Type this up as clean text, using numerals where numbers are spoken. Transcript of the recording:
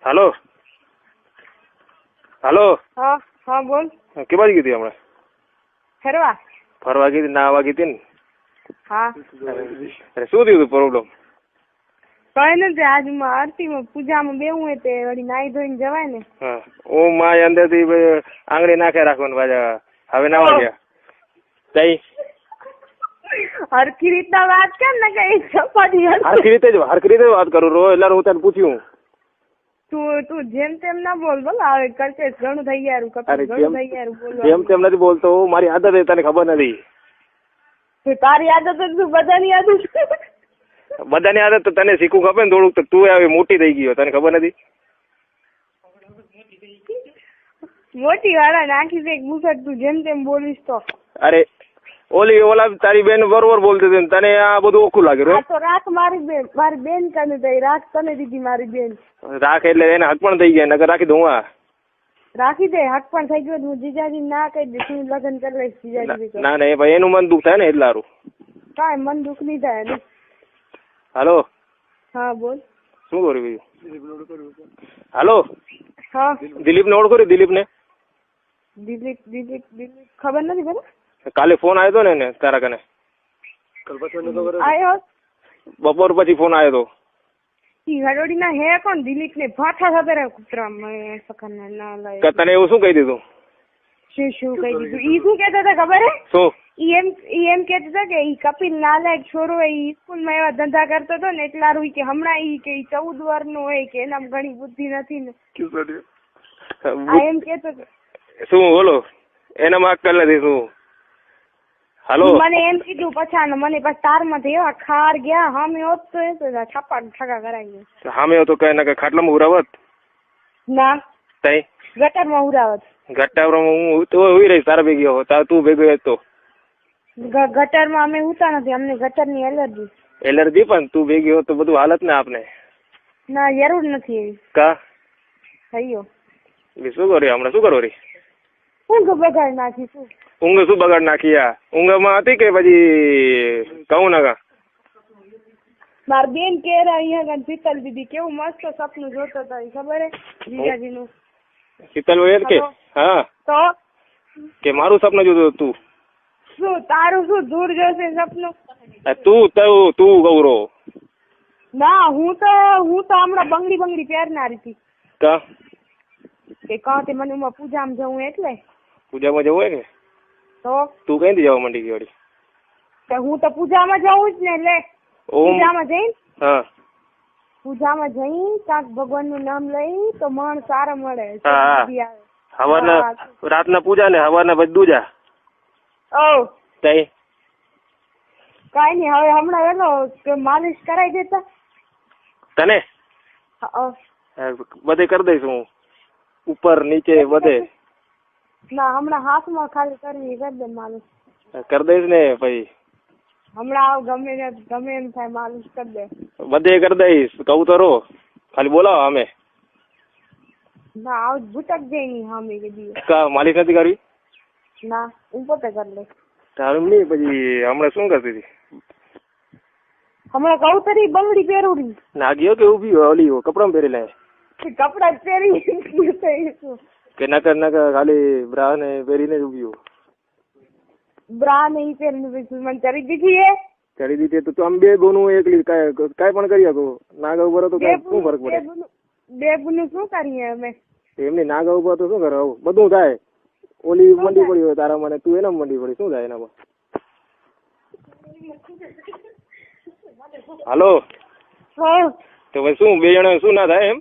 હાલો હાલો. હા હા બોલ. કે બાજુ ગઈ હતી હમણાં? ફરવા. ફરવા ગઈ હતી, નાહવા ગઈ હતી ને? હા. અરે શું થયું પ્રોબ્લેમ? કઈ નથી, આજ આરતીમાં પૂજામાં બેવું હોય તે વળી નાઈ ધોઈને જવાય ને. હા, હું માય અંદર થી આંગળી નાખે રાખવાનું પાછા. હવે નાવા ગયા તઈ હરખી રીતના વાત કર ને કઈ સપાટી હરખી રીતે વાત કરું રો એટલે હું તને પૂછ્યું. તું જેમ તેમ ના બોલ બોલ, હવે કરશે ઘણું થઈ ગયા કપિલ, ઘણું થઈ ગયા બોલ. જેમ તેમ નથી બોલતો, મારી આદત છે, તને ખબર નથી. તારી આદત તું બધાની આદત. બધાની આદત તો તને શીખવું ખબર ને થોડુંક, તો તું હવે મોટી થઈ ગયો, તને ખબર નથી. મોટી વાળા નાખી છે મુખત, તું જેમ તેમ બોલીશ તો. અરે ઓલા તારી બેન બરોબર બોલતી હતી, તને આ બધું ઓખું લાગે. તો રાખ મારી બેન કને દઈ, રાખ તને દીધી મારી બેન. રાખ એટલે એને હક પણ થઈ ગયા, નકર રાખી દઉં. રાખી દે, હક પણ થઈ ગયો. હું જીજાજી ના કહી દઈશ, હું લગ્ન કરી લઈશ જીજાજી. ના ના ભાઈ, એનું મન દુઃખ થાય ને એટલે સારું. કાંઈ મન દુઃખ નહીં થાય ને. હાલો. હા બોલ. શું કર્યું? હાલો. હા. દિલીપ ને ઓળખો? દિલીપ ને? દિલીપ ખબર નથી બરાબર. કાલે ફોન આવ્યો હતો ને તારા કને? આવ્યો બપોર પછી ફોન આવ્યો હતો. હડોડી ના હે કોણ? દિલીપ ને ભાઠા સાથે કૂતરા ના લાય. તને એવું શું કહી દીધું? શું કહી દીધું? ઈ શું કેતા હતા ખબર હે? શું? ઈ એમ કેતા હતા કે ઈ કપિલ નાલાયક છોરો ઈ સ્કૂલ માં એવા ધંધા કરતો હતો ને એટલા રૂ કે હમણાં ઈ કે 14 વર્ષ નો હોય કે એનામાં ઘણી બુદ્ધિ નથી ને. એમ કેતો શું બોલો? એનામાં અક્કલ નથી શું? હાલો. મને એમ કીધું પછાને, મને પછી તારમાંથી એવા ખાર ગયા. હામે હોત તો એ તો છાપા ઠગા કરાવી. હામે હોત તો કઈ ના કઈ ખાટલામાં ઉરાવત? ના. તઈ ગટરમાં ઉરાવત. ગટરમાં હું તો ઉઈ રહી તારા ભેગી હો, તાર તું ભેગો તો. ગટરમાં અમે ઉતા નથી, અમને ગટરની એલર્જી. એલર્જી? પણ તું ભેગી હો તો બધું હાલત ને આપને. ના જરૂર નથી એવી. કા થયો શું કર્યું હમણાં? શું કરો રી? ઊંઘ બગાડ નાખી. શું ઊંઘ શું બગાડ નાખી? ઊંઘમાં હતી કે પછી કહું ના? માર બેન કે અહીંયા શીતલ દીદી કેવું મસ્ત સપનું જોતો હતો, ખબર હે જીજાજી નું? શીતલ વૈદ કે? હા. તો કે મારું સપનું જોતું તું? શું તારું શું દૂર જોશે સપનું? તું ગૌરો? ના, હું તો હમણાં બંગડી પહેરનારી હતી. કા કે કહતે મને પૂજામાં જવું એટલે. પૂજામાં જવું હોય કે? તો તું કઈ જવા માંડી ગઈ વળી? હું તો પૂજામાં જવું જ ને. લે પૂજામાં જઈને, હા, પૂજામાં જઈ કાંક ભગવાન નું નામ લઈ તો મન સારા મળે. હવારના રાતના પૂજા ને હવારના પછી દૂજા. ઓ તઈ કઈ નઈ, હવે હમણાં એનો માલિશ કરાવી દેતા તને? બધે કરી દઈશ હું, ઉપર નીચે બધે. ના, હમણાં હાથમાં ખાલી કરવી, કરી દે માલિશ. કરી દઈશ ને ભાઈ. હમણાં ગમે એમ થાય માલિશ કરી દે. બધે કરી દઈશ, કહું તો રો. ખાલી બોલાવો અમે. ના, આવ ભૂટક જઈ ની હામી કે દી. કા માલિશ નથી કરવી? ના, હું પોતે કરી લઈશ. તારું નહીં. પછી હમણાં શું કરતી હતી? હમણાં કહું તરી બંગડી પહેરું. નાગીઓ કે ઉભી ઓલી કપડા પહેરી લે? કપડા પહેરી કે નકર ખાલી બ્રા ને પહેરીને જ ઉભી? બ્રા નહીં પહેરીને મને ચડી દીધી હે. ચડી દીધી તો તું આમ બે બોનું એકલી કાંઈ પણ કરી શકો. નાગા ઉપર તો શું ફરક પડે? બે બોનું શું કરીએ અમે? એમની નાગા ઉપર તો શું કરે? બધું થાય. ઓલી મંડી પડી હોય તારા મને, તું એના મંડી પડી, શું થાય એનામાં? હાલો. તો ભાઈ શું બે જણા શું ના થાય એમ?